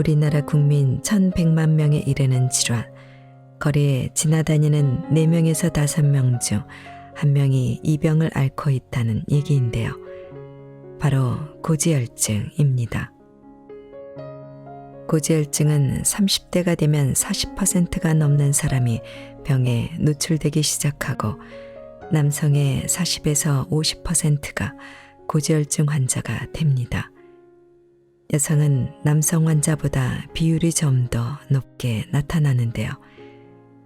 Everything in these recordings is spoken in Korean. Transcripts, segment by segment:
우리나라 국민 1,100만 명에 이르는 질환, 거리에 지나다니는 4명에서 5명 중 1명이 이 병을 앓고 있다는 얘기인데요. 바로 고지혈증입니다. 고지혈증은 30대가 되면 40%가 넘는 사람이 병에 노출되기 시작하고 남성의 40에서 50%가 고지혈증 환자가 됩니다. 여성은 남성 환자보다 비율이 좀 더 높게 나타나는데요.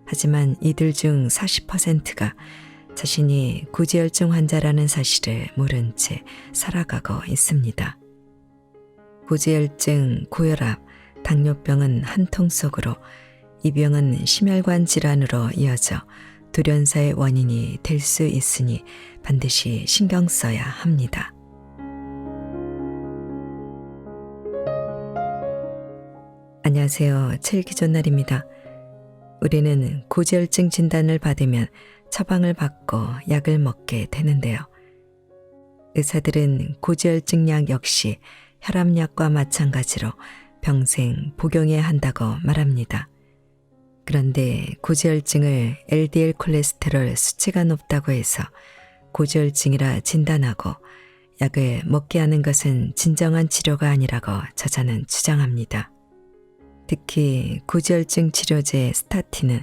하지만 이들 중 40%가 자신이 고지혈증 환자라는 사실을 모른 채 살아가고 있습니다. 고지혈증, 고혈압, 당뇨병은 한 통 속으로 이 병은 심혈관 질환으로 이어져 돌연사의 원인이 될 수 있으니 반드시 신경 써야 합니다. 안녕하세요. 칠기존날입니다. 우리는 고지혈증 진단을 받으면 처방을 받고 약을 먹게 되는데요. 의사들은 고지혈증 약 역시 혈압약과 마찬가지로 평생 복용해야 한다고 말합니다. 그런데 고지혈증을 LDL 콜레스테롤 수치가 높다고 해서 고지혈증이라 진단하고 약을 먹게 하는 것은 진정한 치료가 아니라고 저자는 주장합니다. 특히 고지혈증 치료제 스타틴은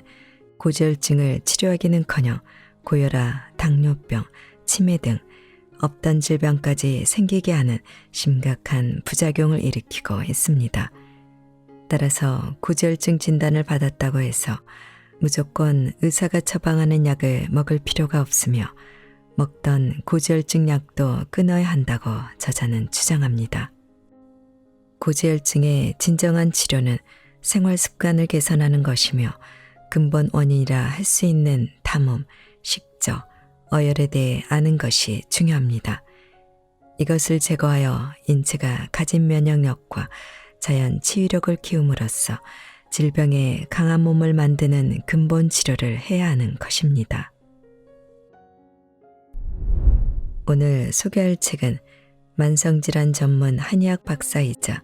고지혈증을 치료하기는커녕 고혈압, 당뇨병, 치매 등 없던 질병까지 생기게 하는 심각한 부작용을 일으키고 있습니다. 따라서 고지혈증 진단을 받았다고 해서 무조건 의사가 처방하는 약을 먹을 필요가 없으며 먹던 고지혈증 약도 끊어야 한다고 저자는 주장합니다. 고지혈증의 진정한 치료는 생활 습관을 개선하는 것이며 근본 원인이라 할 수 있는 담음, 식저, 어혈에 대해 아는 것이 중요합니다. 이것을 제거하여 인체가 가진 면역력과 자연 치유력을 키움으로써 질병에 강한 몸을 만드는 근본 치료를 해야 하는 것입니다. 오늘 소개할 책은 만성질환 전문 한의학 박사이자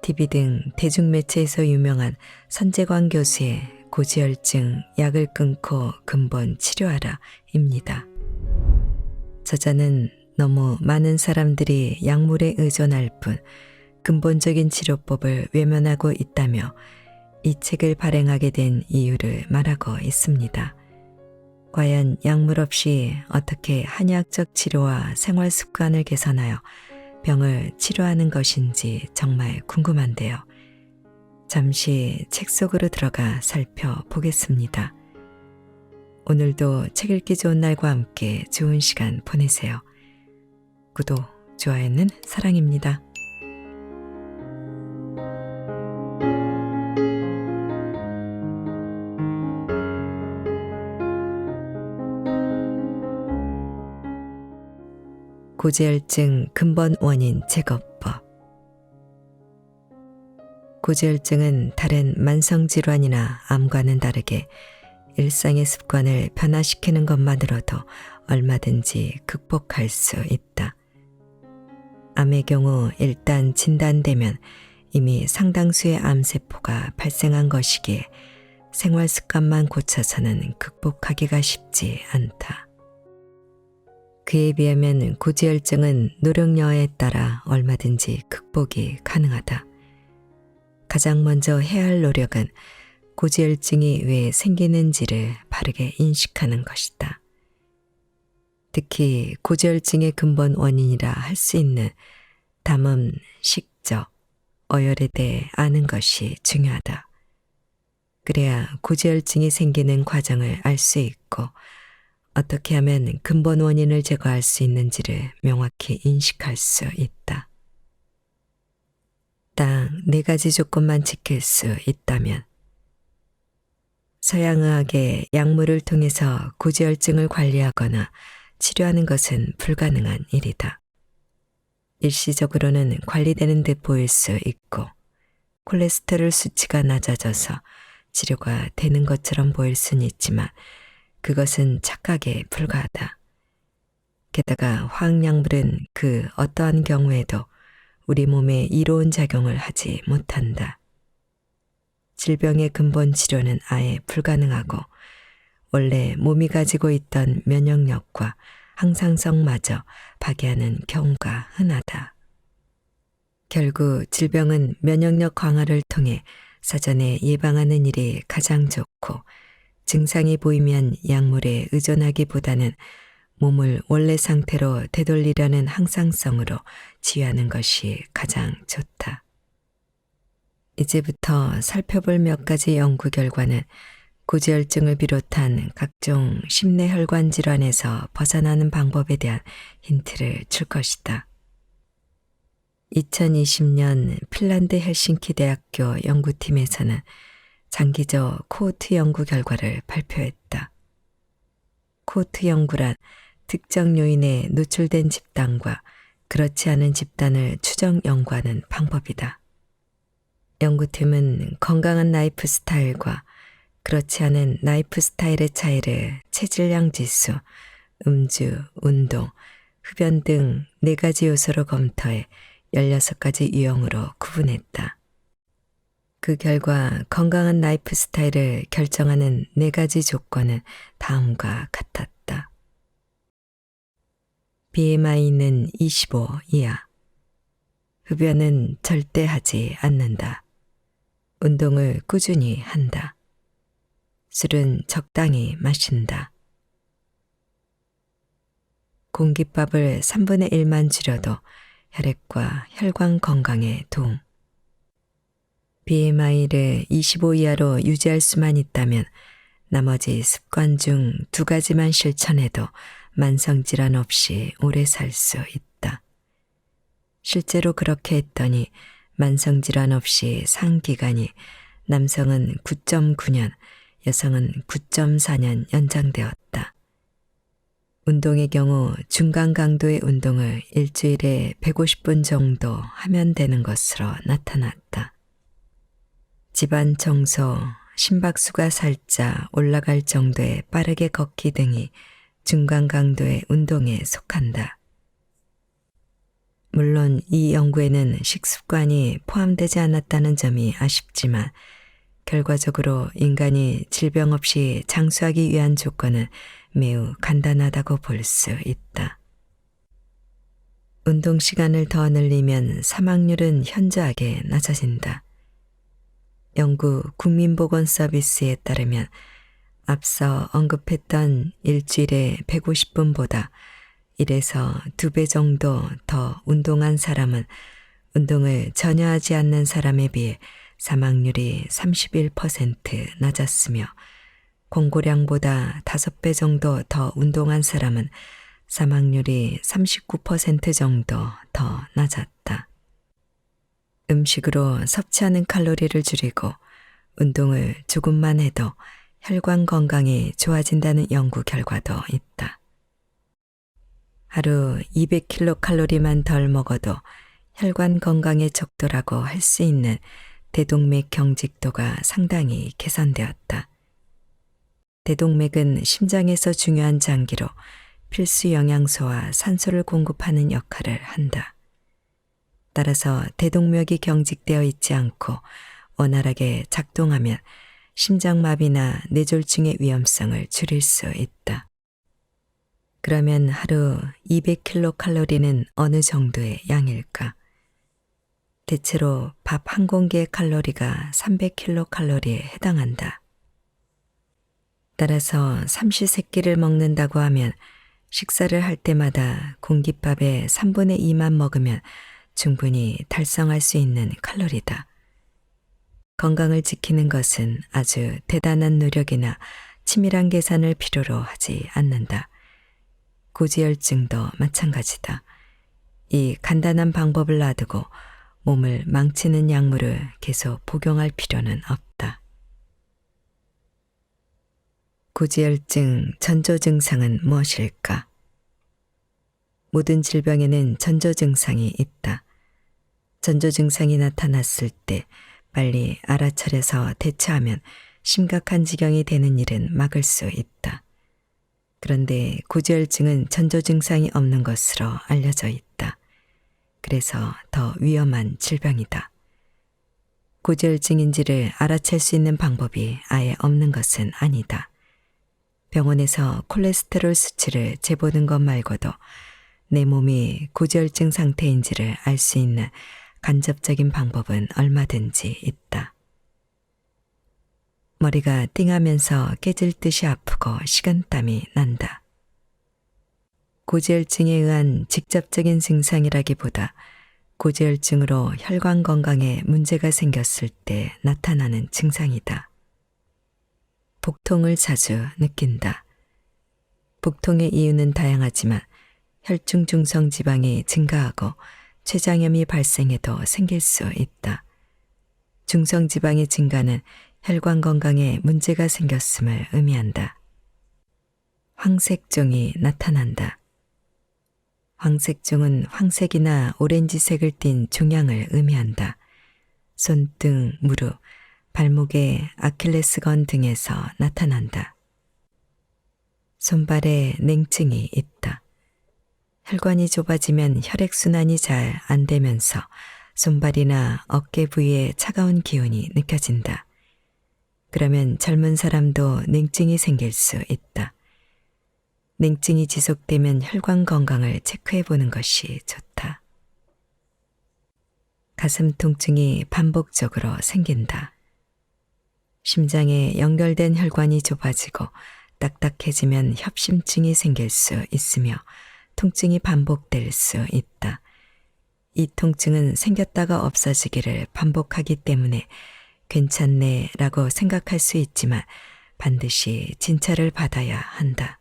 TV 등 대중매체에서 유명한 선재광 교수의 고지혈증 약을 끊고 근본 치료하라 입니다. 저자는 너무 많은 사람들이 약물에 의존할 뿐 근본적인 치료법을 외면하고 있다며 이 책을 발행하게 된 이유를 말하고 있습니다. 과연 약물 없이 어떻게 한의학적 치료와 생활 습관을 개선하여 병을 치료하는 것인지 정말 궁금한데요. 잠시 책 속으로 들어가 살펴보겠습니다. 오늘도 책 읽기 좋은 날과 함께 좋은 시간 보내세요. 구독, 좋아요는 사랑입니다. 고지혈증 근본 원인 제거법. 고지혈증은 다른 만성질환이나 암과는 다르게 일상의 습관을 변화시키는 것만으로도 얼마든지 극복할 수 있다. 암의 경우 일단 진단되면 이미 상당수의 암세포가 발생한 것이기에 생활 습관만 고쳐서는 극복하기가 쉽지 않다. 그에 비하면 고지혈증은 노력 여하에 따라 얼마든지 극복이 가능하다. 가장 먼저 해야 할 노력은 고지혈증이 왜 생기는지를 바르게 인식하는 것이다. 특히 고지혈증의 근본 원인이라 할 수 있는 담음, 식저, 어혈에 대해 아는 것이 중요하다. 그래야 고지혈증이 생기는 과정을 알 수 있고 어떻게 하면 근본 원인을 제거할 수 있는지를 명확히 인식할 수 있다. 딱 4가지 조건만 지킬 수 있다면 서양의학의 약물을 통해서 고지혈증을 관리하거나 치료하는 것은 불가능한 일이다. 일시적으로는 관리되는 듯 보일 수 있고 콜레스테롤 수치가 낮아져서 치료가 되는 것처럼 보일 수는 있지만 그것은 착각에 불과하다. 게다가 화학약물은 그 어떠한 경우에도 우리 몸에 이로운 작용을 하지 못한다. 질병의 근본 치료는 아예 불가능하고 원래 몸이 가지고 있던 면역력과 항상성마저 파괴하는 경우가 흔하다. 결국 질병은 면역력 강화를 통해 사전에 예방하는 일이 가장 좋고 증상이 보이면 약물에 의존하기보다는 몸을 원래 상태로 되돌리려는 항상성으로 치유하는 것이 가장 좋다. 이제부터 살펴볼 몇 가지 연구 결과는 고지혈증을 비롯한 각종 심내혈관 질환에서 벗어나는 방법에 대한 힌트를 줄 것이다. 2020년 핀란드 헬싱키 대학교 연구팀에서는 장기적 코호트 연구 결과를 발표했다. 코호트 연구란 특정 요인에 노출된 집단과 그렇지 않은 집단을 추정 연구하는 방법이다. 연구팀은 건강한 라이프 스타일과 그렇지 않은 라이프 스타일의 차이를 체질량 지수, 음주, 운동, 흡연 등 4가지 요소로 검토해 16가지 유형으로 구분했다. 그 결과 건강한 라이프 스타일을 결정하는 4가지 조건은 다음과 같았다. BMI는 25 이하. 흡연은 절대 하지 않는다. 운동을 꾸준히 한다. 술은 적당히 마신다. 공깃밥을 3분의 1만 줄여도 혈액과 혈관 건강에 도움. BMI를 25 이하로 유지할 수만 있다면 나머지 습관 중 2가지만 실천해도 만성질환 없이 오래 살 수 있다. 실제로 그렇게 했더니 만성질환 없이 산 기간이 남성은 9.9년, 여성은 9.4년 연장되었다. 운동의 경우 중간 강도의 운동을 일주일에 150분 정도 하면 되는 것으로 나타났다. 집안 청소, 심박수가 살짝 올라갈 정도의 빠르게 걷기 등이 중간 강도의 운동에 속한다. 물론 이 연구에는 식습관이 포함되지 않았다는 점이 아쉽지만 결과적으로 인간이 질병 없이 장수하기 위한 조건은 매우 간단하다고 볼 수 있다. 운동 시간을 더 늘리면 사망률은 현저하게 낮아진다. 영국 국민보건서비스에 따르면 앞서 언급했던 일주일에 150분보다 1에서 2배 정도 더 운동한 사람은 운동을 전혀 하지 않는 사람에 비해 사망률이 31% 낮았으며 공고량보다 5배 정도 더 운동한 사람은 사망률이 39% 정도 더 낮았다. 음식으로 섭취하는 칼로리를 줄이고 운동을 조금만 해도 혈관 건강이 좋아진다는 연구 결과도 있다. 하루 200kcal만 덜 먹어도 혈관 건강에 적도라고 할 수 있는 대동맥 경직도가 상당히 개선되었다. 대동맥은 심장에서 중요한 장기로 필수 영양소와 산소를 공급하는 역할을 한다. 따라서 대동맥이 경직되어 있지 않고 원활하게 작동하면 심장마비나 뇌졸중의 위험성을 줄일 수 있다. 그러면 하루 200kcal는 어느 정도의 양일까? 대체로 밥 한 공기의 칼로리가 300kcal에 해당한다. 따라서 삼시세끼를 먹는다고 하면 식사를 할 때마다 공깃밥의 3분의 2만 먹으면 충분히 달성할 수 있는 칼로리다. 건강을 지키는 것은 아주 대단한 노력이나 치밀한 계산을 필요로 하지 않는다. 고지혈증도 마찬가지다. 이 간단한 방법을 놔두고 몸을 망치는 약물을 계속 복용할 필요는 없다. 고지혈증 전조 증상은 무엇일까? 모든 질병에는 전조 증상이 있다. 전조 증상이 나타났을 때 빨리 알아차려서 대처하면 심각한 지경이 되는 일은 막을 수 있다. 그런데 고지혈증은 전조 증상이 없는 것으로 알려져 있다. 그래서 더 위험한 질병이다. 고지혈증인지를 알아챌 수 있는 방법이 아예 없는 것은 아니다. 병원에서 콜레스테롤 수치를 재보는 것 말고도 내 몸이 고지혈증 상태인지를 알 수 있는 간접적인 방법은 얼마든지 있다. 머리가 띵하면서 깨질 듯이 아프고 식은땀이 난다. 고지혈증에 의한 직접적인 증상이라기보다 고지혈증으로 혈관 건강에 문제가 생겼을 때 나타나는 증상이다. 복통을 자주 느낀다. 복통의 이유는 다양하지만 혈중 중성 지방이 증가하고 췌장염이 발생해도 생길 수 있다. 중성 지방의 증가는 혈관 건강에 문제가 생겼음을 의미한다. 황색종이 나타난다. 황색종은 황색이나 오렌지색을 띤 종양을 의미한다. 손등, 무릎, 발목의 아킬레스건 등에서 나타난다. 손발에 냉증이 있다. 혈관이 좁아지면 혈액순환이 잘 안 되면서 손발이나 어깨 부위에 차가운 기운이 느껴진다. 그러면 젊은 사람도 냉증이 생길 수 있다. 냉증이 지속되면 혈관 건강을 체크해 보는 것이 좋다. 가슴 통증이 반복적으로 생긴다. 심장에 연결된 혈관이 좁아지고 딱딱해지면 협심증이 생길 수 있으며 통증이 반복될 수 있다. 이 통증은 생겼다가 없어지기를 반복하기 때문에 괜찮네 라고 생각할 수 있지만 반드시 진찰을 받아야 한다.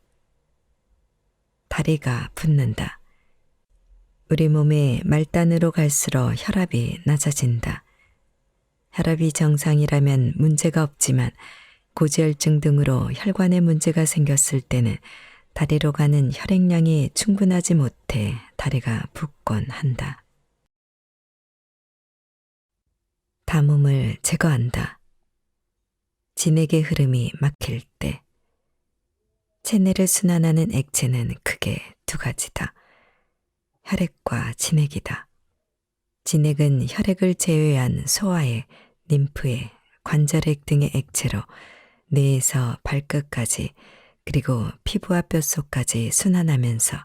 다리가 붓는다. 우리 몸의 말단으로 갈수록 혈압이 낮아진다. 혈압이 정상이라면 문제가 없지만 고지혈증 등으로 혈관에 문제가 생겼을 때는 다리로 가는 혈액량이 충분하지 못해 다리가 붓곤 한다. 담음을 제거한다. 진액의 흐름이 막힐 때 체내를 순환하는 액체는 크게 두 가지다. 혈액과 진액이다. 진액은 혈액을 제외한 소화액, 림프액, 관절액 등의 액체로 뇌에서 발끝까지 그리고 피부와 뼛속까지 순환하면서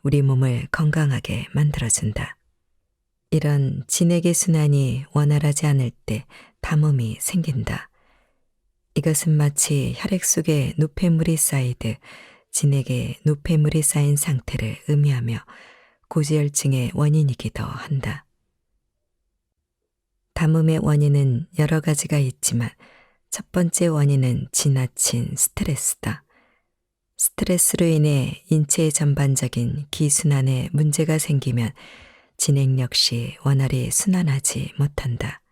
우리 몸을 건강하게 만들어준다. 이런 진액의 순환이 원활하지 않을 때 담음이 생긴다. 이것은 마치 혈액 속에 노폐물이 쌓이듯 진액에 노폐물이 쌓인 상태를 의미하며 고지혈증의 원인이기도 한다. 담음의 원인은 여러 가지가 있지만 첫 번째 원인은 지나친 스트레스다. 스트레스로 인해 인체의 전반적인 기순환에 문제가 생기면 진액 역시 원활히 순환하지 못한다.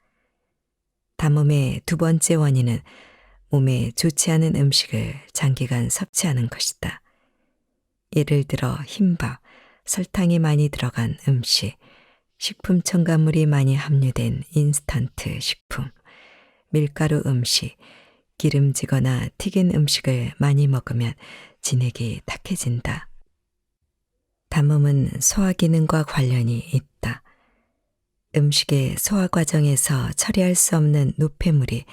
담음의 두 번째 원인은 몸에 좋지 않은 음식을 장기간 섭취하는 것이다. 예를 들어 흰밥, 설탕이 많이 들어간 음식, 식품 첨가물이 많이 함유된 인스턴트 식품, 밀가루 음식, 기름지거나 튀긴 음식을 많이 먹으면 진액이 탁해진다. 담음은 소화 기능과 관련이 있다. 음식의 소화 과정에서 처리할 수 없는 노폐물이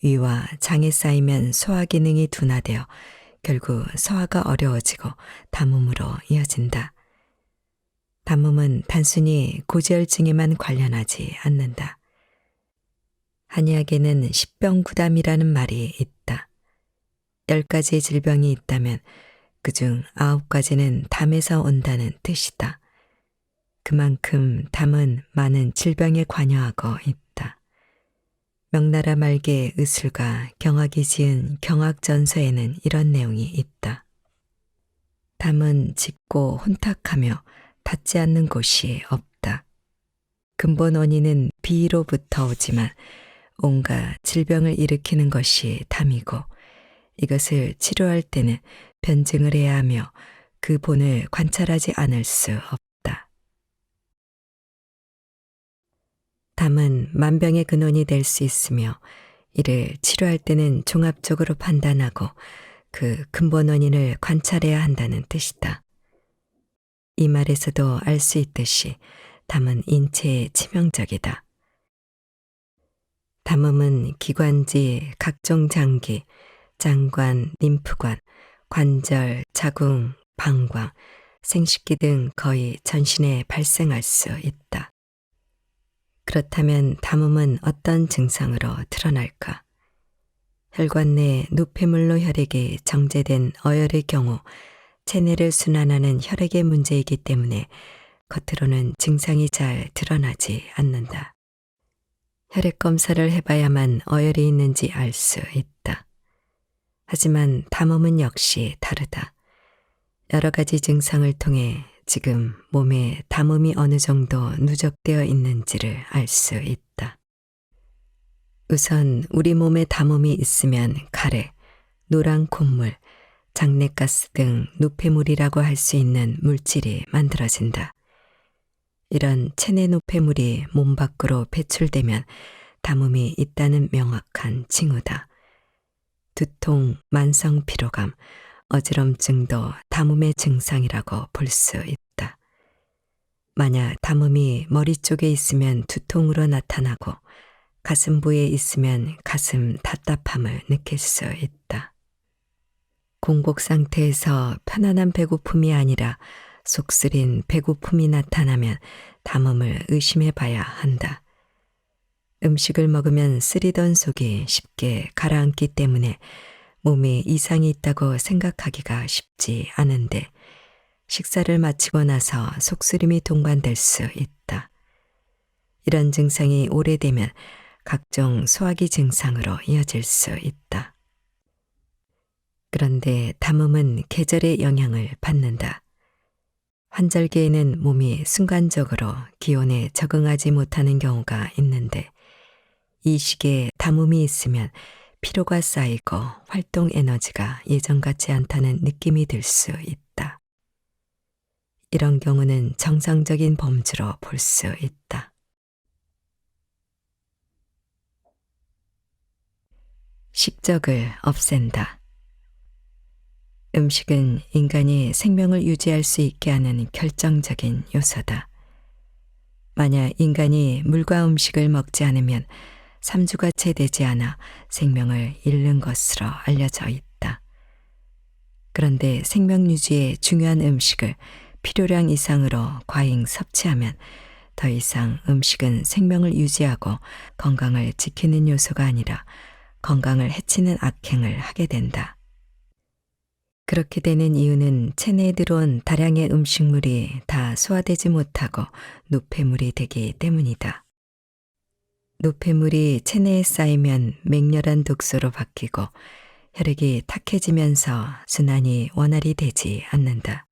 위와 장에 쌓이면 소화 기능이 둔화되어 결국 소화가 어려워지고 담음으로 이어진다. 담음은 단순히 고지혈증에만 관련하지 않는다. 한의학에는 십병구담이라는 말이 있다. 10가지의 질병이 있다면 그중 9가지는 담에서 온다는 뜻이다. 그만큼 담은 많은 질병에 관여하고 있다. 명나라 말기의 의술가 경학이 지은 경학전서에는 이런 내용이 있다. 담은 짙고 혼탁하며 닿지 않는 곳이 없다. 근본 원인은 비로부터 오지만 온갖 질병을 일으키는 것이 담이고 이것을 치료할 때는 변증을 해야 하며 그 본을 관찰하지 않을 수 없다. 담은 만병의 근원이 될 수 있으며 이를 치료할 때는 종합적으로 판단하고 그 근본 원인을 관찰해야 한다는 뜻이다. 이 말에서도 알 수 있듯이 담은 인체에 치명적이다. 담음은 기관지, 각종 장기, 장관, 림프관, 관절, 자궁, 방광, 생식기 등 거의 전신에 발생할 수 있다. 그렇다면 담음은 어떤 증상으로 드러날까? 혈관 내 노폐물로 혈액이 정제된 어혈의 경우 체내를 순환하는 혈액의 문제이기 때문에 겉으로는 증상이 잘 드러나지 않는다. 혈액 검사를 해봐야만 어혈이 있는지 알 수 있다. 하지만 담음은 역시 다르다. 여러 가지 증상을 통해 지금 몸에 담음이 어느 정도 누적되어 있는지를 알 수 있다. 우선 우리 몸에 담음이 있으면 가래, 노란 콧물, 장내가스 등 노폐물이라고 할 수 있는 물질이 만들어진다. 이런 체내 노폐물이 몸 밖으로 배출되면 담음이 있다는 명확한 징후다. 두통, 만성 피로감, 어지럼증도 담음의 증상이라고 볼 수 있다. 만약 담음이 머리 쪽에 있으면 두통으로 나타나고 가슴 부에 있으면 가슴 답답함을 느낄 수 있다. 공복 상태에서 편안한 배고픔이 아니라 속쓰린 배고픔이 나타나면 담음을 의심해 봐야 한다. 음식을 먹으면 쓰리던 속이 쉽게 가라앉기 때문에 몸에 이상이 있다고 생각하기가 쉽지 않은데 식사를 마치고 나서 속쓰림이 동반될 수 있다. 이런 증상이 오래되면 각종 소화기 증상으로 이어질 수 있다. 그런데 담음은 계절의 영향을 받는다. 환절기에는 몸이 순간적으로 기온에 적응하지 못하는 경우가 있는데 이 시기에 담음이 있으면 피로가 쌓이고 활동 에너지가 예전 같지 않다는 느낌이 들 수 있다. 이런 경우는 정상적인 범주로 볼 수 있다. 식적을 없앤다. 음식은 인간이 생명을 유지할 수 있게 하는 결정적인 요소다. 만약 인간이 물과 음식을 먹지 않으면 3주가 채 되지 않아 생명을 잃는 것으로 알려져 있다. 그런데 생명 유지에 중요한 음식을 필요량 이상으로 과잉 섭취하면 더 이상 음식은 생명을 유지하고 건강을 지키는 요소가 아니라 건강을 해치는 악행을 하게 된다. 그렇게 되는 이유는 체내에 들어온 다량의 음식물이 다 소화되지 못하고 노폐물이 되기 때문이다. 노폐물이 체내에 쌓이면 맹렬한 독소로 바뀌고 혈액이 탁해지면서 순환이 원활히 되지 않는다.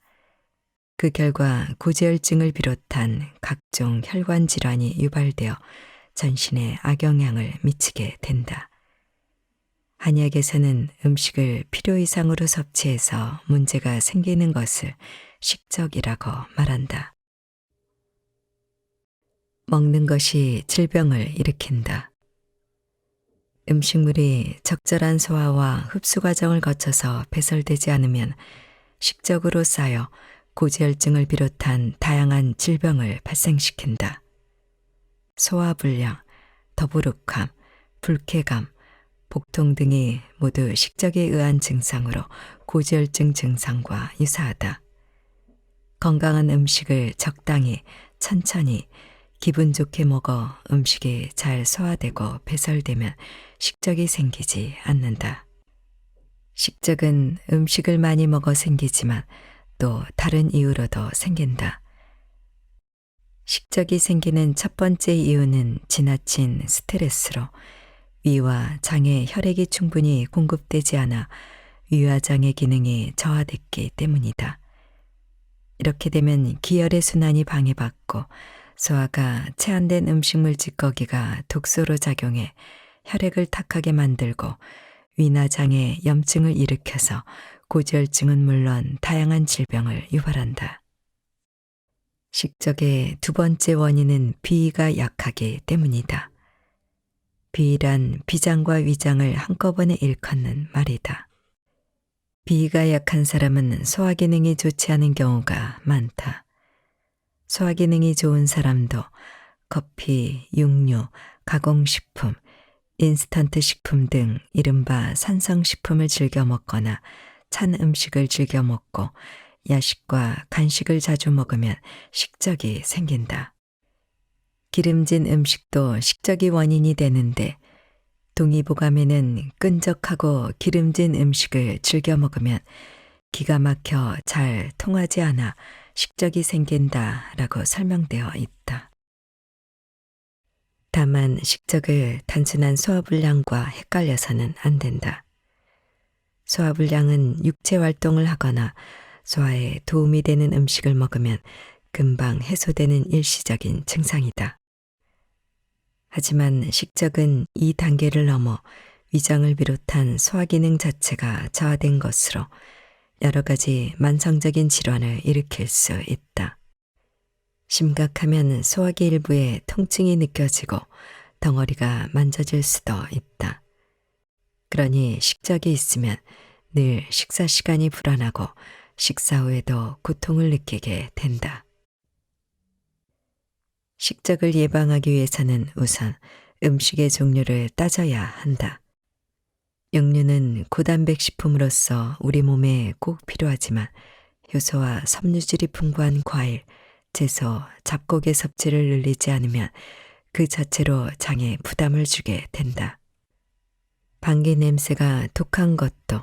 그 결과 고지혈증을 비롯한 각종 혈관 질환이 유발되어 전신에 악영향을 미치게 된다. 한약에서는 음식을 필요 이상으로 섭취해서 문제가 생기는 것을 식적이라고 말한다. 먹는 것이 질병을 일으킨다. 음식물이 적절한 소화와 흡수 과정을 거쳐서 배설되지 않으면 식적으로 쌓여 고지혈증을 비롯한 다양한 질병을 발생시킨다. 소화불량, 더부룩함, 불쾌감, 복통 등이 모두 식적에 의한 증상으로 고지혈증 증상과 유사하다. 건강한 음식을 적당히, 천천히, 기분 좋게 먹어 음식이 잘 소화되고 배설되면 식적이 생기지 않는다. 식적은 음식을 많이 먹어 생기지만 또 다른 이유로도 생긴다. 식적이 생기는 첫 번째 이유는 지나친 스트레스로 위와 장에 혈액이 충분히 공급되지 않아 위와 장의 기능이 저하됐기 때문이다. 이렇게 되면 기혈의 순환이 방해받고 소화가 채 안 된 음식물 찌꺼기가 독소로 작용해 혈액을 탁하게 만들고 위나 장에 염증을 일으켜서 고지혈증은 물론 다양한 질병을 유발한다. 식적의 두 번째 원인은 비위가 약하기 때문이다. 비위란 비장과 위장을 한꺼번에 일컫는 말이다. 비위가 약한 사람은 소화기능이 좋지 않은 경우가 많다. 소화기능이 좋은 사람도 커피, 육류, 가공식품, 인스턴트 식품 등 이른바 산성식품을 즐겨 먹거나 찬 음식을 즐겨 먹고 야식과 간식을 자주 먹으면 식적이 생긴다. 기름진 음식도 식적이 원인이 되는데 동의보감에는 끈적하고 기름진 음식을 즐겨 먹으면 기가 막혀 잘 통하지 않아 식적이 생긴다라고 설명되어 있다. 다만 식적을 단순한 소화불량과 헷갈려서는 안 된다. 소화불량은 육체 활동을 하거나 소화에 도움이 되는 음식을 먹으면 금방 해소되는 일시적인 증상이다. 하지만 식적은 이 단계를 넘어 위장을 비롯한 소화기능 자체가 저하된 것으로 여러 가지 만성적인 질환을 일으킬 수 있다. 심각하면 소화기 일부에 통증이 느껴지고 덩어리가 만져질 수도 있다. 그러니 식적이 있으면 늘 식사 시간이 불안하고 식사 후에도 고통을 느끼게 된다. 식적을 예방하기 위해서는 우선 음식의 종류를 따져야 한다. 육류는 고단백 식품으로서 우리 몸에 꼭 필요하지만 효소와 섬유질이 풍부한 과일, 채소, 잡곡의 섭취를 늘리지 않으면 그 자체로 장에 부담을 주게 된다. 방귀 냄새가 독한 것도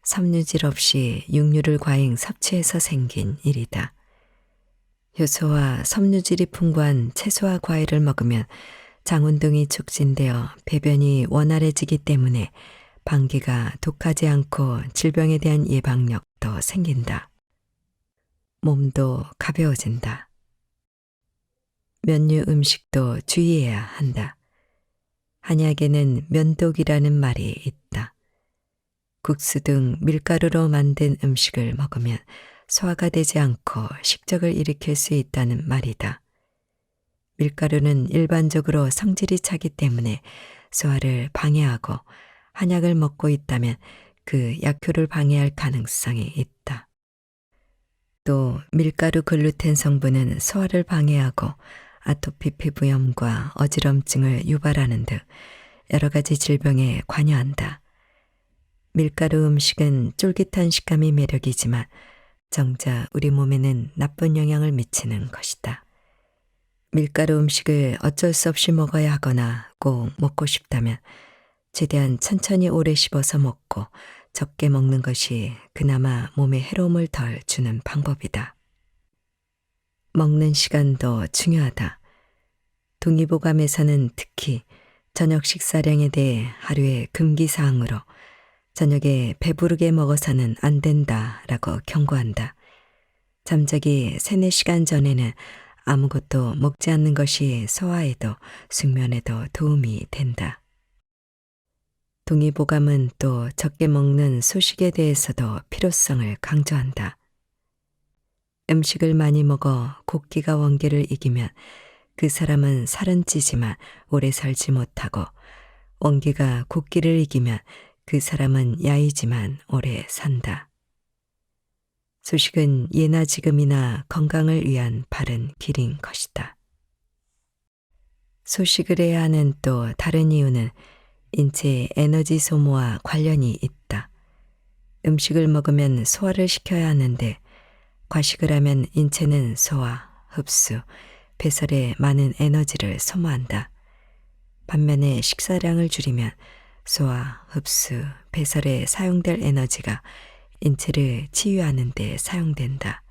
섬유질 없이 육류를 과잉 섭취해서 생긴 일이다. 효소와 섬유질이 풍부한 채소와 과일을 먹으면 장 운동이 촉진되어 배변이 원활해지기 때문에 방귀가 독하지 않고 질병에 대한 예방력도 생긴다. 몸도 가벼워진다. 면류 음식도 주의해야 한다. 한약에는 면독이라는 말이 있다. 국수 등 밀가루로 만든 음식을 먹으면 소화가 되지 않고 식적을 일으킬 수 있다는 말이다. 밀가루는 일반적으로 성질이 차기 때문에 소화를 방해하고 한약을 먹고 있다면 그 약효를 방해할 가능성이 있다. 또 밀가루 글루텐 성분은 소화를 방해하고 아토피 피부염과 어지럼증을 유발하는 등 여러 가지 질병에 관여한다. 밀가루 음식은 쫄깃한 식감이 매력이지만 정작 우리 몸에는 나쁜 영향을 미치는 것이다. 밀가루 음식을 어쩔 수 없이 먹어야 하거나 꼭 먹고 싶다면 최대한 천천히 오래 씹어서 먹고 적게 먹는 것이 그나마 몸에 해로움을 덜 주는 방법이다. 먹는 시간도 중요하다. 동의보감에서는 특히 저녁 식사량에 대해 하루의 금기사항으로 저녁에 배부르게 먹어서는 안 된다라고 경고한다. 잠자기 3-4시간 전에는 아무것도 먹지 않는 것이 소화에도 숙면에도 도움이 된다. 동의보감은 또 적게 먹는 소식에 대해서도 필요성을 강조한다. 음식을 많이 먹어 곡기가 원기를 이기면 그 사람은 살은 찌지만 오래 살지 못하고 원기가 곡기를 이기면 그 사람은 야이지만 오래 산다. 소식은 예나 지금이나 건강을 위한 바른 길인 것이다. 소식을 해야 하는 또 다른 이유는 인체의 에너지 소모와 관련이 있다. 음식을 먹으면 소화를 시켜야 하는데 과식을 하면 인체는 소화, 흡수, 배설에 많은 에너지를 소모한다. 반면에 식사량을 줄이면 소화, 흡수, 배설에 사용될 에너지가 인체를 치유하는 데 사용된다.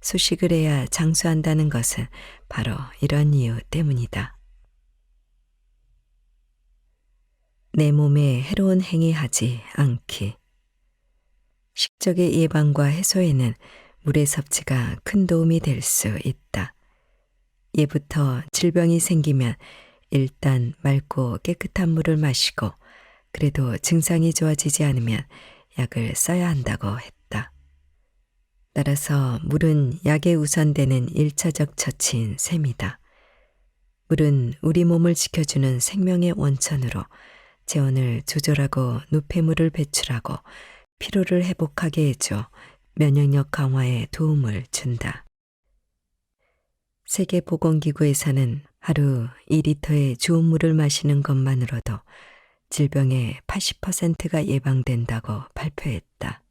소식을 해야 장수한다는 것은 바로 이런 이유 때문이다. 내 몸에 해로운 행위하지 않기. 식적의 예방과 해소에는 물의 섭취가 큰 도움이 될 수 있다. 예부터 질병이 생기면 일단 맑고 깨끗한 물을 마시고 그래도 증상이 좋아지지 않으면 약을 써야 한다고 했다. 따라서 물은 약에 우선되는 1차적 처치인 셈이다. 물은 우리 몸을 지켜주는 생명의 원천으로 체온을 조절하고 노폐물을 배출하고 피로를 회복하게 해줘 면역력 강화에 도움을 준다. 세계보건기구에서는 하루 2리터의 좋은 물을 마시는 것만으로도 질병의 80%가 예방된다고 발표했다.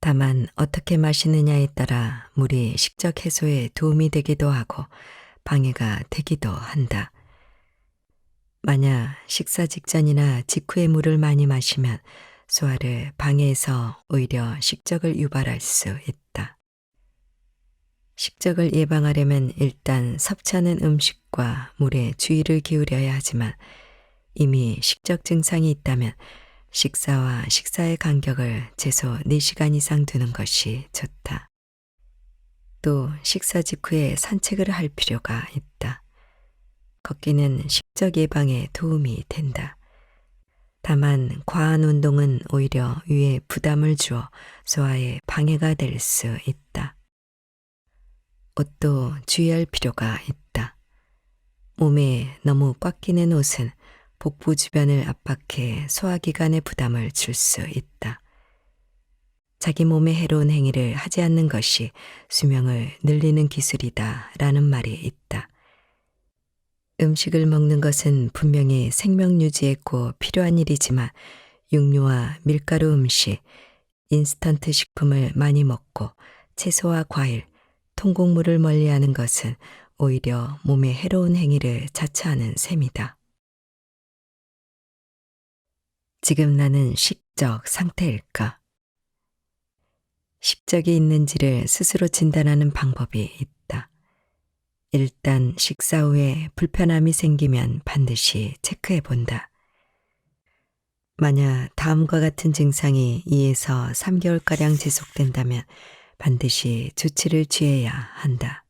다만 어떻게 마시느냐에 따라 물이 식적 해소에 도움이 되기도 하고 방해가 되기도 한다. 만약 식사 직전이나 직후에 물을 많이 마시면 소화를 방해해서 오히려 식적을 유발할 수 있다. 식적을 예방하려면 일단 섭취하는 음식과 물에 주의를 기울여야 하지만 이미 식적 증상이 있다면 식사와 식사의 간격을 최소 4시간 이상 두는 것이 좋다. 또 식사 직후에 산책을 할 필요가 있다. 걷기는 식적 예방에 도움이 된다. 다만 과한 운동은 오히려 위에 부담을 주어 소화에 방해가 될 수 있다. 옷도 주의할 필요가 있다. 몸에 너무 꽉 끼는 옷은 복부 주변을 압박해 소화기관에 부담을 줄 수 있다. 자기 몸에 해로운 행위를 하지 않는 것이 수명을 늘리는 기술이다 라는 말이 있다. 음식을 먹는 것은 분명히 생명 유지에 꼭 필요한 일이지만 육류와 밀가루 음식, 인스턴트 식품을 많이 먹고 채소와 과일, 통곡물을 멀리하는 것은 오히려 몸에 해로운 행위를 자처하는 셈이다. 지금 나는 식적 상태일까? 식적이 있는지를 스스로 진단하는 방법이 있다. 일단 식사 후에 불편함이 생기면 반드시 체크해 본다. 만약 다음과 같은 증상이 2에서 3개월가량 지속된다면 반드시 조치를 취해야 한다.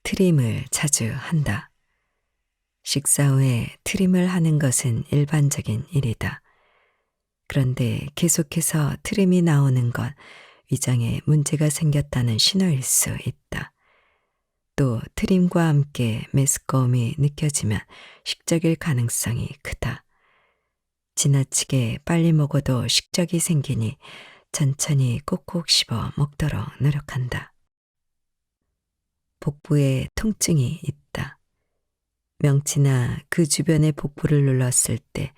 트림을 자주 한다. 식사 후에 트림을 하는 것은 일반적인 일이다. 그런데 계속해서 트림이 나오는 건 위장에 문제가 생겼다는 신호일 수 있다. 또 트림과 함께 메스꺼움이 느껴지면 식적일 가능성이 크다. 지나치게 빨리 먹어도 식적이 생기니 천천히 꼭꼭 씹어 먹도록 노력한다. 복부에 통증이 있다. 명치나 그 주변의 복부를 눌렀을 때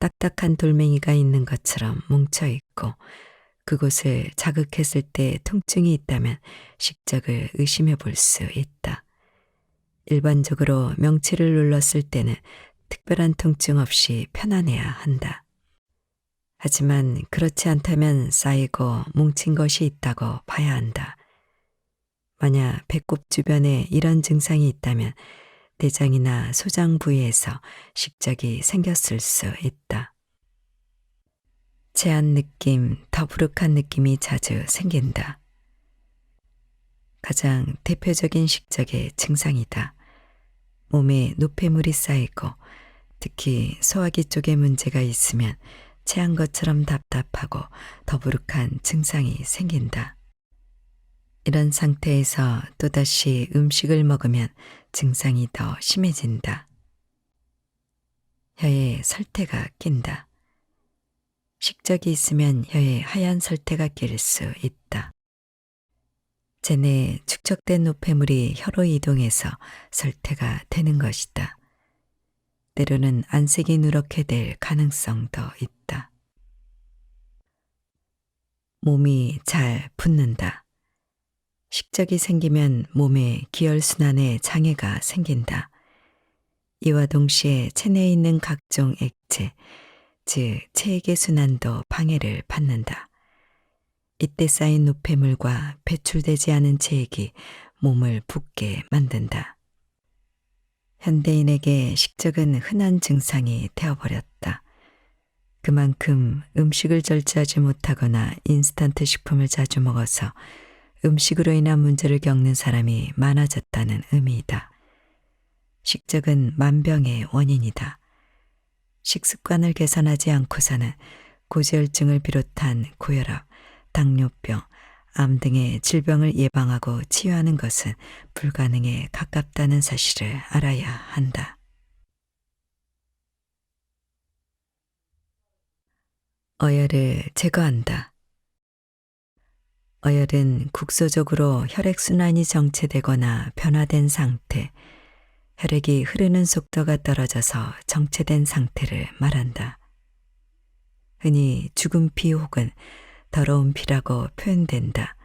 딱딱한 돌멩이가 있는 것처럼 뭉쳐 있고 그곳을 자극했을 때 통증이 있다면 식적을 의심해 볼 수 있다. 일반적으로 명치를 눌렀을 때는 특별한 통증 없이 편안해야 한다. 하지만 그렇지 않다면 쌓이고 뭉친 것이 있다고 봐야 한다. 만약 배꼽 주변에 이런 증상이 있다면 대장이나 소장 부위에서 식적이 생겼을 수 있다. 체한 느낌, 더부룩한 느낌이 자주 생긴다. 가장 대표적인 식적의 증상이다. 몸에 노폐물이 쌓이고 특히 소화기 쪽에 문제가 있으면 체한 것처럼 답답하고 더부룩한 증상이 생긴다. 이런 상태에서 또다시 음식을 먹으면 증상이 더 심해진다. 혀에 설태가 낀다. 식적이 있으면 혀에 하얀 설태가 낄 수 있다. 체내에 축적된 노폐물이 혀로 이동해서 설태가 되는 것이다. 때로는 안색이 누렇게 될 가능성도 있다. 몸이 잘 붓는다. 식적이 생기면 몸에 기혈순환에 장애가 생긴다. 이와 동시에 체내에 있는 각종 액체, 즉 체액의 순환도 방해를 받는다. 이때 쌓인 노폐물과 배출되지 않은 체액이 몸을 붓게 만든다. 현대인에게 식적은 흔한 증상이 되어버렸다. 그만큼 음식을 절제하지 못하거나 인스턴트 식품을 자주 먹어서 음식으로 인한 문제를 겪는 사람이 많아졌다는 의미이다. 식적은 만병의 원인이다. 식습관을 개선하지 않고서는 고지혈증을 비롯한 고혈압, 당뇨병, 암 등의 질병을 예방하고 치유하는 것은 불가능에 가깝다는 사실을 알아야 한다. 어혈을 제거한다. 어혈은 국소적으로 혈액순환이 정체되거나 변화된 상태, 혈액이 흐르는 속도가 떨어져서 정체된 상태를 말한다. 흔히 죽은 피 혹은 더러운 피라고 표현된다.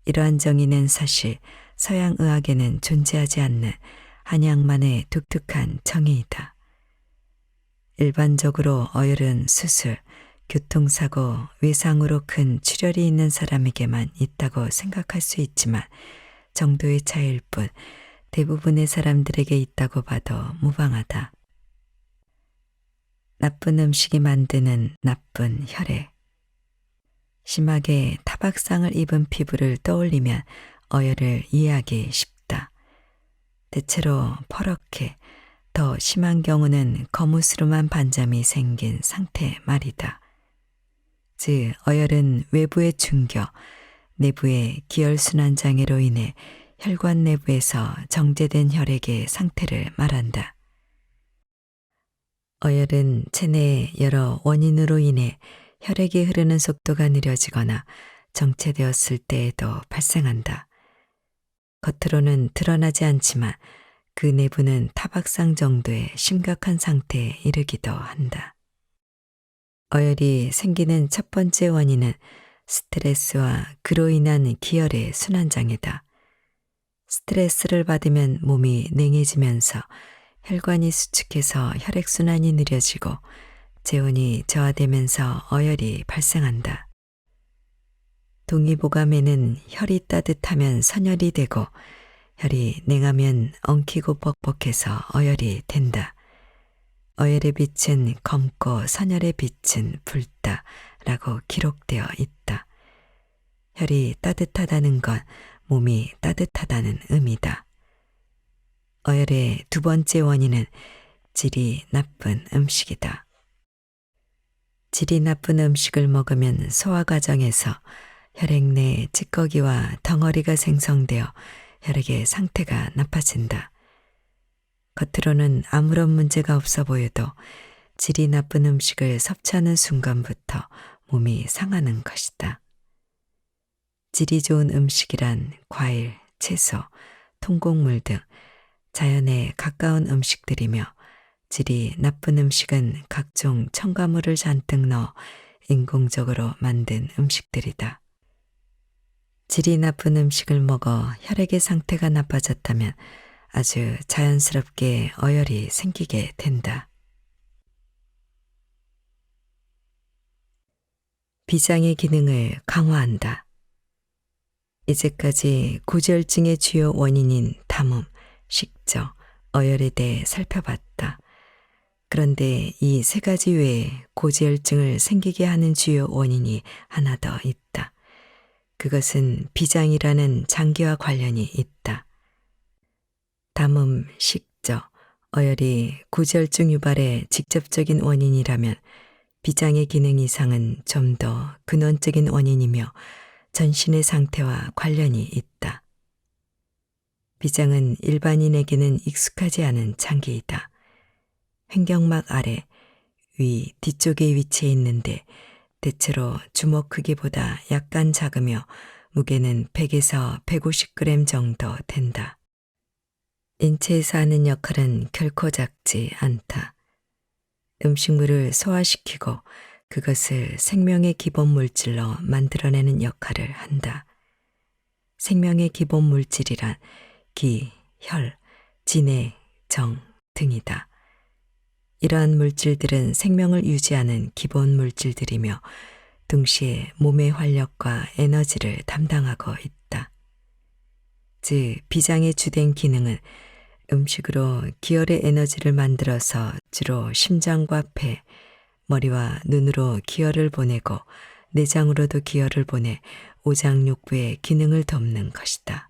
이러한 정의는 사실 서양 의학에는 존재하지 않는 한의학만의 독특한 정의이다. 일반적으로 어혈은 수술, 교통사고, 외상으로 큰 출혈이 있는 사람에게만 있다고 생각할 수 있지만 정도의 차이일 뿐 대부분의 사람들에게 있다고 봐도 무방하다. 나쁜 음식이 만드는 나쁜 혈액. 심하게 타박상을 입은 피부를 떠올리면 어혈을 이해하기 쉽다. 대체로 퍼렇게, 더 심한 경우는 거무스름한 반점이 생긴 상태 말이다. 즉 어혈은 외부의 충격, 내부의 기혈순환 장애로 인해 혈관 내부에서 정제된 혈액의 상태를 말한다. 어혈은 체내의 여러 원인으로 인해 혈액이 흐르는 속도가 느려지거나 정체되었을 때에도 발생한다. 겉으로는 드러나지 않지만 그 내부는 타박상 정도의 심각한 상태에 이르기도 한다. 어혈이 생기는 첫 번째 원인은 스트레스와 그로 인한 기혈의 순환장애다. 스트레스를 받으면 몸이 냉해지면서 혈관이 수축해서 혈액순환이 느려지고 체온이 저하되면서 어혈이 발생한다. 동의보감에는 혈이 따뜻하면 선혈이 되고 혈이 냉하면 엉키고 뻑뻑해서 어혈이 된다. 어혈의 빛은 검고 선혈의 빛은 붉다 라고 기록되어 있다. 혈이 따뜻하다는 건 몸이 따뜻하다는 의미다. 어혈의 두 번째 원인은 질이 나쁜 음식이다. 질이 나쁜 음식을 먹으면 소화 과정에서 혈액 내 찌꺼기와 덩어리가 생성되어 혈액의 상태가 나빠진다. 겉으로는 아무런 문제가 없어 보여도 질이 나쁜 음식을 섭취하는 순간부터 몸이 상하는 것이다. 질이 좋은 음식이란 과일, 채소, 통곡물 등 자연에 가까운 음식들이며 질이 나쁜 음식은 각종 첨가물을 잔뜩 넣어 인공적으로 만든 음식들이다. 질이 나쁜 음식을 먹어 혈액의 상태가 나빠졌다면 아주 자연스럽게 어혈이 생기게 된다. 비장의 기능을 강화한다. 이제까지 고지혈증의 주요 원인인 담음, 식저, 어혈에 대해 살펴봤다. 그런데 이 세 가지 외에 고지혈증을 생기게 하는 주요 원인이 하나 더 있다. 그것은 비장이라는 장기와 관련이 있다. 담음, 식저, 어혈이 고지혈증 유발의 직접적인 원인이라면 비장의 기능 이상은 좀 더 근원적인 원인이며 전신의 상태와 관련이 있다. 비장은 일반인에게는 익숙하지 않은 장기이다. 횡격막 아래, 위, 뒤쪽에 위치해 있는데 대체로 주먹 크기보다 약간 작으며 무게는 100에서 150g 정도 된다. 인체에서 하는 역할은 결코 작지 않다. 음식물을 소화시키고 그것을 생명의 기본 물질로 만들어내는 역할을 한다. 생명의 기본 물질이란 기, 혈, 진해, 정 등이다. 이러한 물질들은 생명을 유지하는 기본 물질들이며 동시에 몸의 활력과 에너지를 담당하고 있다. 즉, 비장의 주된 기능은 음식으로 기혈의 에너지를 만들어서 주로 심장과 폐, 머리와 눈으로 기혈을 보내고 내장으로도 기혈을 보내 오장육부의 기능을 돕는 것이다.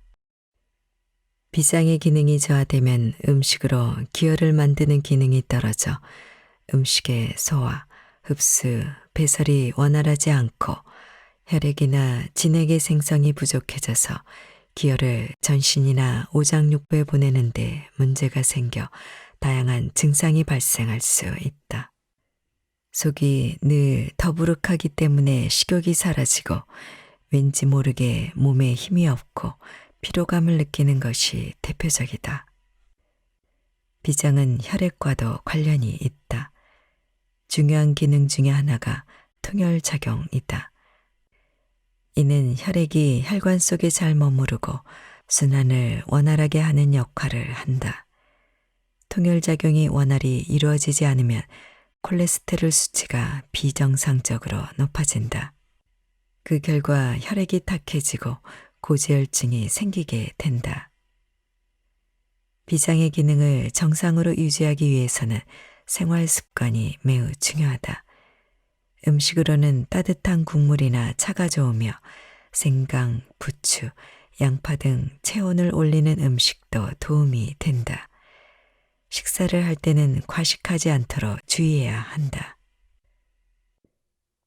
비장의 기능이 저하되면 음식으로 기혈을 만드는 기능이 떨어져 음식의 소화, 흡수, 배설이 원활하지 않고 혈액이나 진액의 생성이 부족해져서 기혈을 전신이나 오장육부에 보내는데 문제가 생겨 다양한 증상이 발생할 수 있다. 속이 늘 더부룩하기 때문에 식욕이 사라지고 왠지 모르게 몸에 힘이 없고 피로감을 느끼는 것이 대표적이다. 비장은 혈액과도 관련이 있다. 중요한 기능 중에 하나가 통혈작용이다. 이는 혈액이 혈관 속에 잘 머무르고 순환을 원활하게 하는 역할을 한다. 통혈작용이 원활히 이루어지지 않으면 콜레스테롤 수치가 비정상적으로 높아진다. 그 결과 혈액이 탁해지고 고지혈증이 생기게 된다. 비장의 기능을 정상으로 유지하기 위해서는 생활 습관이 매우 중요하다. 음식으로는 따뜻한 국물이나 차가 좋으며 생강, 부추, 양파 등 체온을 올리는 음식도 도움이 된다. 식사를 할 때는 과식하지 않도록 주의해야 한다.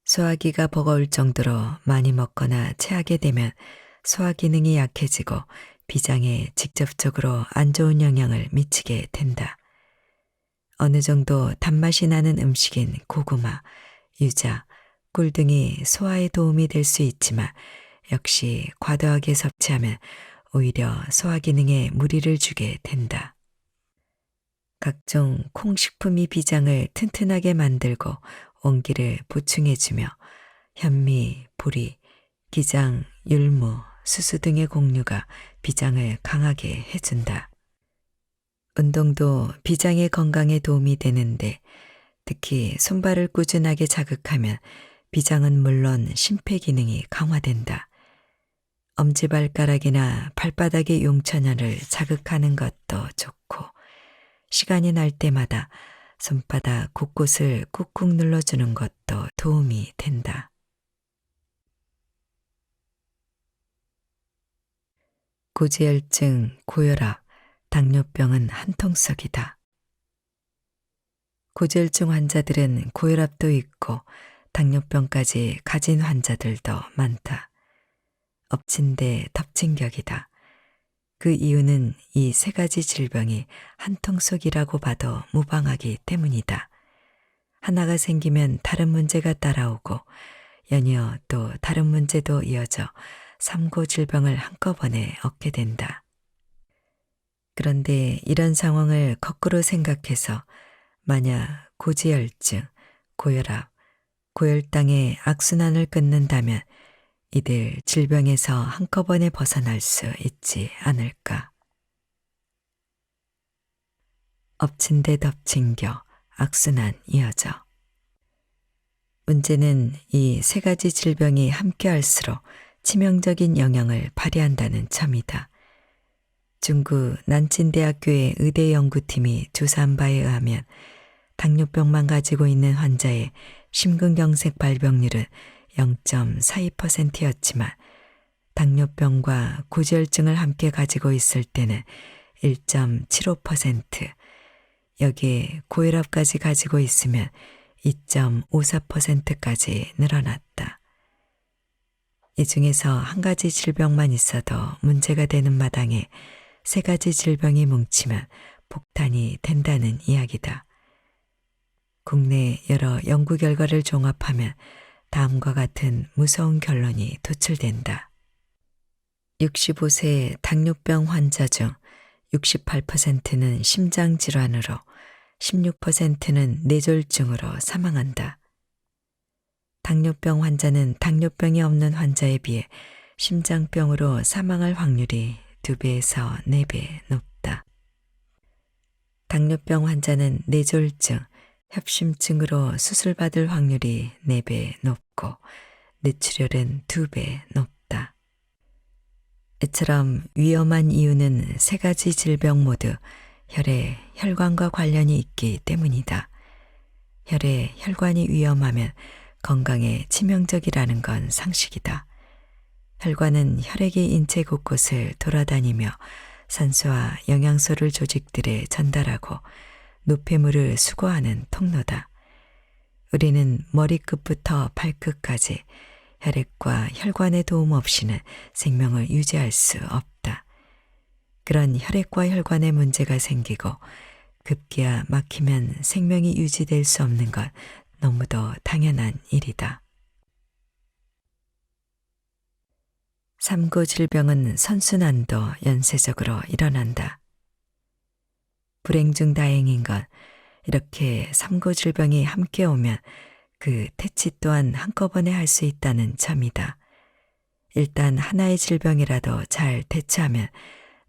소화기가 버거울 정도로 많이 먹거나 체하게 되면 소화 기능이 약해지고 비장에 직접적으로 안 좋은 영향을 미치게 된다. 어느 정도 단맛이 나는 음식인 고구마, 유자, 꿀 등이 소화에 도움이 될 수 있지만 역시 과도하게 섭취하면 오히려 소화 기능에 무리를 주게 된다. 각종 콩식품이 비장을 튼튼하게 만들고 온기를 보충해주며 현미, 보리, 기장, 율무, 수수 등의 곡류가 비장을 강하게 해준다. 운동도 비장의 건강에 도움이 되는데 특히 손발을 꾸준하게 자극하면 비장은 물론 심폐 기능이 강화된다. 엄지발가락이나 발바닥의 용천혈을 자극하는 것도 좋고 시간이 날 때마다 손바닥 곳곳을 꾹꾹 눌러주는 것도 도움이 된다. 고지혈증, 고혈압, 당뇨병은 한통속이다. 고지혈증 환자들은 고혈압도 있고 당뇨병까지 가진 환자들도 많다. 엎친 데 덮친 격이다. 그 이유는 이 세 가지 질병이 한통속이라고 봐도 무방하기 때문이다. 하나가 생기면 다른 문제가 따라오고 연이어 또 다른 문제도 이어져 3고 질병을 한꺼번에 얻게 된다. 그런데 이런 상황을 거꾸로 생각해서 만약 고지혈증, 고혈압, 고혈당의 악순환을 끊는다면 이들 질병에서 한꺼번에 벗어날 수 있지 않을까. 엎친 데 덮친 겨, 악순환 이어져. 문제는 이 세 가지 질병이 함께할수록 치명적인 영향을 발휘한다는 점이다. 중국 난친대학교의 의대연구팀이 조사한 바에 의하면 당뇨병만 가지고 있는 환자의 심근경색 발병률은 0.42%였지만 당뇨병과 고지혈증을 함께 가지고 있을 때는 1.75%, 여기에 고혈압까지 가지고 있으면 2.54%까지 늘어났다. 이 중에서 한 가지 질병만 있어도 문제가 되는 마당에 세 가지 질병이 뭉치면 폭탄이 된다는 이야기다. 국내 여러 연구 결과를 종합하면 다음과 같은 무서운 결론이 도출된다. 65세 당뇨병 환자 중 68%는 심장질환으로 16%는 뇌졸중으로 사망한다. 당뇨병 환자는 당뇨병이 없는 환자에 비해 심장병으로 사망할 확률이 2배에서 4배 높다. 당뇨병 환자는 뇌졸중, 협심증으로 수술받을 확률이 4배 높고 뇌출혈은 2배 높다. 이처럼 위험한 이유는 세 가지 질병 모두 혈에 혈관과 관련이 있기 때문이다. 혈에 혈관이 위험하면 건강에 치명적이라는 건 상식이다. 혈관은 혈액이 인체 곳곳을 돌아다니며 산소와 영양소를 조직들에 전달하고 노폐물을 수거하는 통로다. 우리는 머리끝부터 발끝까지 혈액과 혈관의 도움 없이는 생명을 유지할 수 없다. 그런 혈액과 혈관에 문제가 생기고 급기야 막히면 생명이 유지될 수 없는 건 너무도 당연한 일이다. 삼고 질병은 선순환도 연쇄적으로 일어난다. 불행 중 다행인 건 이렇게 삼고 질병이 함께 오면 그 퇴치 또한 한꺼번에 할 수 있다는 점이다. 일단 하나의 질병이라도 잘 대처하면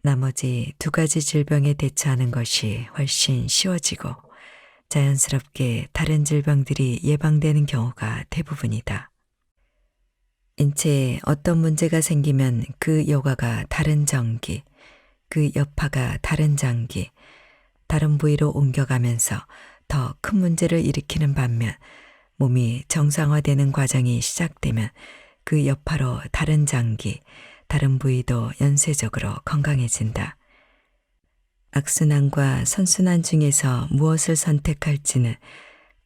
나머지 두 가지 질병에 대처하는 것이 훨씬 쉬워지고 자연스럽게 다른 질병들이 예방되는 경우가 대부분이다. 인체에 어떤 문제가 생기면 그 여과가 다른 전기, 그 여파가 다른 장기, 다른 부위로 옮겨가면서 더 큰 문제를 일으키는 반면 몸이 정상화되는 과정이 시작되면 그 여파로 다른 장기, 다른 부위도 연쇄적으로 건강해진다. 악순환과 선순환 중에서 무엇을 선택할지는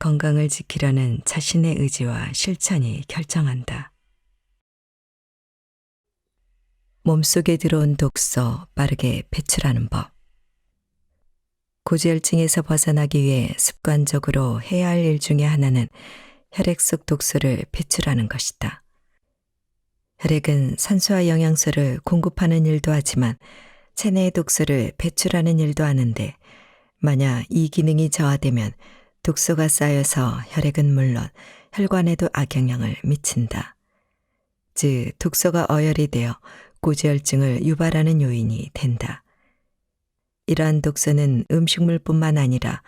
건강을 지키려는 자신의 의지와 실천이 결정한다. 몸속에 들어온 독소 빠르게 배출하는 법. 고지혈증에서 벗어나기 위해 습관적으로 해야 할 일 중에 하나는 혈액 속 독소를 배출하는 것이다. 혈액은 산소와 영양소를 공급하는 일도 하지만 체내의 독소를 배출하는 일도 하는데 만약 이 기능이 저하되면 독소가 쌓여서 혈액은 물론 혈관에도 악영향을 미친다. 즉 독소가 어혈이 되어 고지혈증을 유발하는 요인이 된다. 이러한 독소는 음식물뿐만 아니라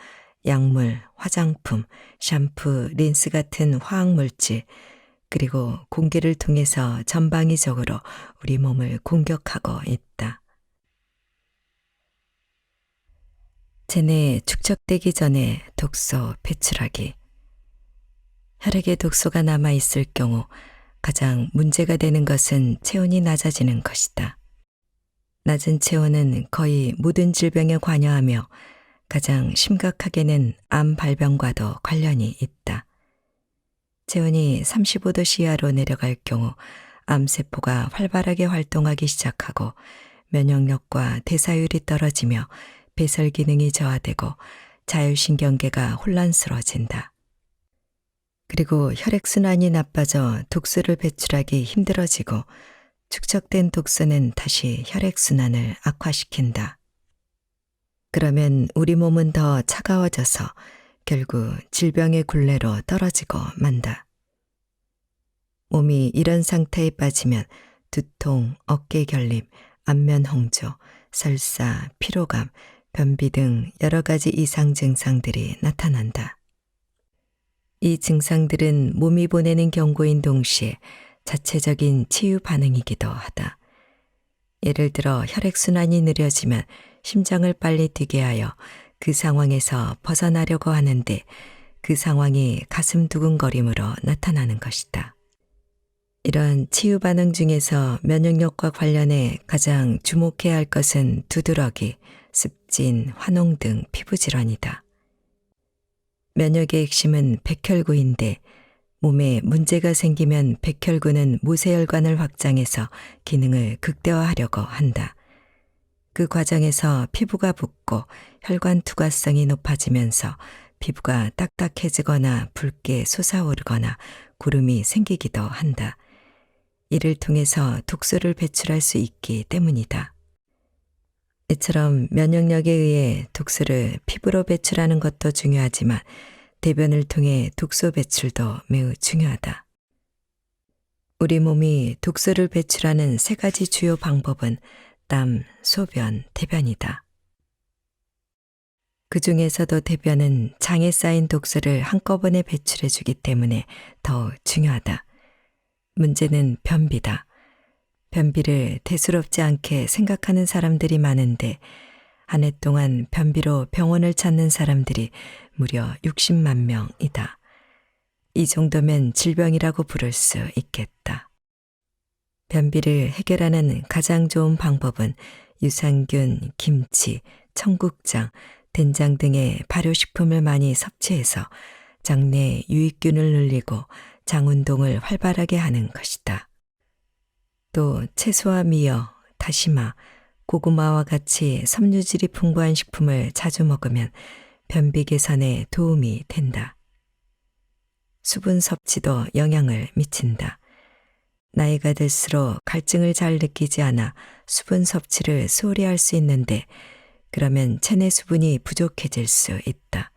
약물, 화장품, 샴푸, 린스 같은 화학물질, 그리고 공기를 통해서 전방위적으로 우리 몸을 공격하고 있다. 체내에 축적되기 전에 독소 배출하기. 혈액에 독소가 남아있을 경우 가장 문제가 되는 것은 체온이 낮아지는 것이다. 낮은 체온은 거의 모든 질병에 관여하며 가장 심각하게는 암 발병과도 관련이 있다. 체온이 35도 이하로 내려갈 경우 암세포가 활발하게 활동하기 시작하고 면역력과 대사율이 떨어지며 배설 기능이 저하되고 자율신경계가 혼란스러워진다. 그리고 혈액순환이 나빠져 독소를 배출하기 힘들어지고 축적된 독소는 다시 혈액순환을 악화시킨다. 그러면 우리 몸은 더 차가워져서 결국 질병의 굴레로 떨어지고 만다. 몸이 이런 상태에 빠지면 두통, 어깨 결림, 안면 홍조, 설사, 피로감, 변비 등 여러 가지 이상 증상들이 나타난다. 이 증상들은 몸이 보내는 경고인 동시에 자체적인 치유 반응이기도 하다. 예를 들어 혈액순환이 느려지면 심장을 빨리 뛰게 하여 그 상황에서 벗어나려고 하는데 그 상황이 가슴 두근거림으로 나타나는 것이다. 이런 치유 반응 중에서 면역력과 관련해 가장 주목해야 할 것은 두드러기, 습진, 화농 등 피부 질환이다. 면역의 핵심은 백혈구인데 몸에 문제가 생기면 백혈구는 모세혈관을 확장해서 기능을 극대화하려고 한다. 그 과정에서 피부가 붓고 혈관 투과성이 높아지면서 피부가 딱딱해지거나 붉게 솟아오르거나 구름이 생기기도 한다. 이를 통해서 독소를 배출할 수 있기 때문이다. 이처럼 면역력에 의해 독소를 피부로 배출하는 것도 중요하지만 대변을 통해 독소 배출도 매우 중요하다. 우리 몸이 독소를 배출하는 세 가지 주요 방법은 땀, 소변, 대변이다. 그 중에서도 대변은 장에 쌓인 독소를 한꺼번에 배출해 주기 때문에 더욱 중요하다. 문제는 변비다. 변비를 대수롭지 않게 생각하는 사람들이 많은데 한 해 동안 변비로 병원을 찾는 사람들이 무려 60만 명이다. 이 정도면 질병이라고 부를 수 있겠다. 변비를 해결하는 가장 좋은 방법은 유산균, 김치, 청국장, 된장 등의 발효식품을 많이 섭취해서 장내 유익균을 늘리고 장 운동을 활발하게 하는 것이다. 또 채소와 미역, 다시마, 고구마와 같이 섬유질이 풍부한 식품을 자주 먹으면 변비 개선에 도움이 된다. 수분 섭취도 영향을 미친다. 나이가 들수록 갈증을 잘 느끼지 않아 수분 섭취를 소홀히 할 수 있는데 그러면 체내 수분이 부족해질 수 있다.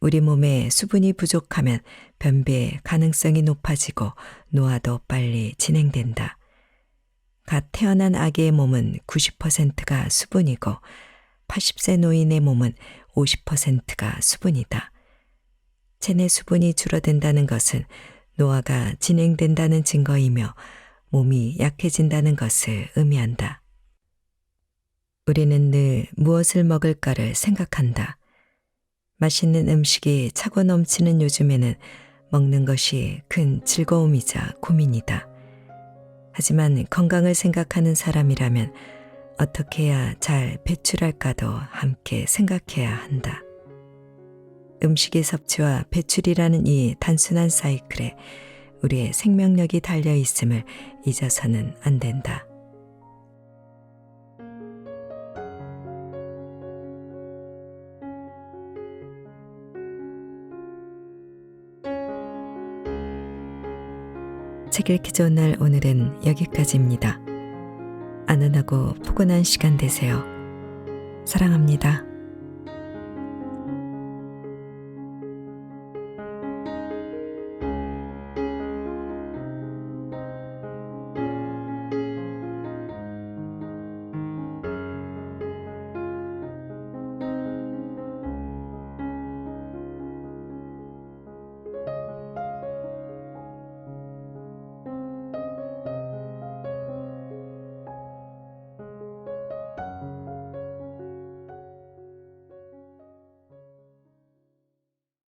우리 몸에 수분이 부족하면 변비의 가능성이 높아지고 노화도 빨리 진행된다. 갓 태어난 아기의 몸은 90%가 수분이고 80세 노인의 몸은 50%가 수분이다. 체내 수분이 줄어든다는 것은 노화가 진행된다는 증거이며 몸이 약해진다는 것을 의미한다. 우리는 늘 무엇을 먹을까를 생각한다. 맛있는 음식이 차고 넘치는 요즘에는 먹는 것이 큰 즐거움이자 고민이다. 하지만 건강을 생각하는 사람이라면 어떻게 해야 잘 배출할까도 함께 생각해야 한다. 음식의 섭취와 배출이라는 이 단순한 사이클에 우리의 생명력이 달려 있음을 잊어서는 안 된다. 책 읽기 좋은 날 오늘은 여기까지입니다. 안전하고 포근한 시간 되세요. 사랑합니다.